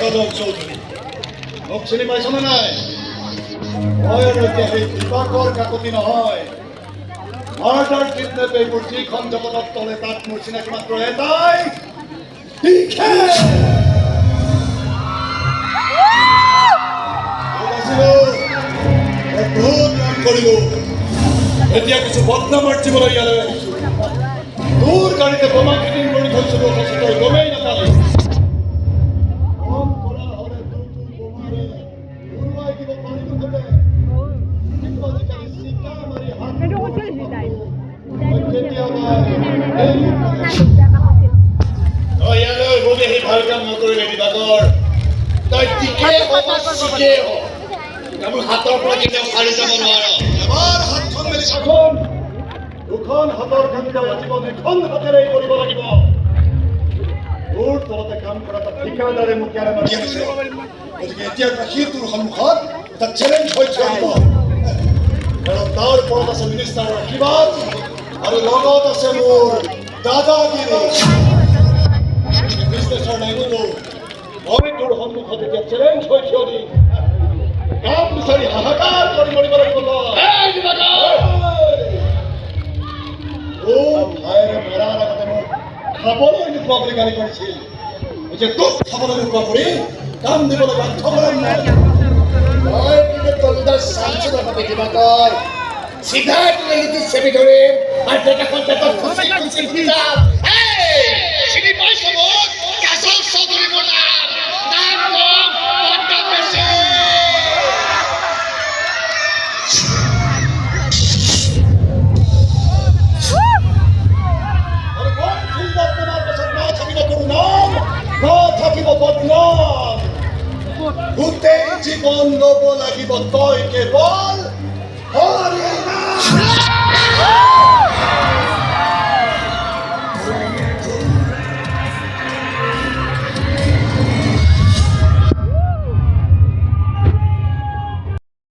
কদম চৌধুৰী মোক চিনি পাইছনে নাই? মই আৰু এতিয়া সেই বিপাকৰ কাকতি নহয়, মাৰ্ডাৰ কিডনেপ এইবোৰ যিখন জগতত তলে তাত মোৰ চিনাকি মাত্ৰ এটাই, বহুত কাম কৰিলো, এতিয়া কিছু বদনাম আৰ্জিবলৈ ইয়ালৈ আহিছো। তোৰ গাড়ীতে বোমা ফিটিং কৰি থৈছিলো, অথচ তই গমেই নাপালি। ভাল কাম নকৰিলে দিবাকৰ, তই টিকেই শিকেই হ, মোৰ হাতৰ পৰা কেতিয়াও সাৰি যাব নোৱাৰ। এবাৰ হাতখন মেলি চাচোন, দুখন হাতৰ কামটা জীৱন এখন হাতেৰে কৰিব লাগিব। তোৰ তলতে কাম কৰা এটা ঠিকাদাৰে মোক ইয়াৰে মাতি আনিছে, গতিকে এতিয়া সি তোৰ সন্মুখত এটা চেলেঞ্জ হৈ থৈ দিব। আৰু তাৰ ওপৰত আছে মিনিষ্টাৰৰ আশীৰ্বাদ আৰু লগত আছে মোৰ দাদাগিৰি। বিশ্লেষণ নাইতো, মই তোৰ সন্মুখত এতিয়া চেলেঞ্জ হৈ থিয় দিম, কাম বিচাৰি হাহাকাৰ কৰি মৰিব লাগিব। ভাইৰে মৰাৰ আগতে মোক খাবলৈ নোপোৱা বুলি গালি পাৰিছিল, এতিয়া তোক খাবলৈ নোপোৱা কৰি কাম দিবলৈ বাধ্য কৰিম নাই। মই কিন্তু তলদাৰ চাঞ্চো নাপাবি দিবাকৰ, চিধা ট্ৰেইনটো চেপি ধৰিম আৰু ডেকাখন পেটত খুচি খুচি যাম। চিনি পাইছ মোক? কাজল চৌধুৰী মোৰ নাম, নাম কম বদনাম বেছি। গোটেই জীৱন ল'ব লাগিব তই কেৱল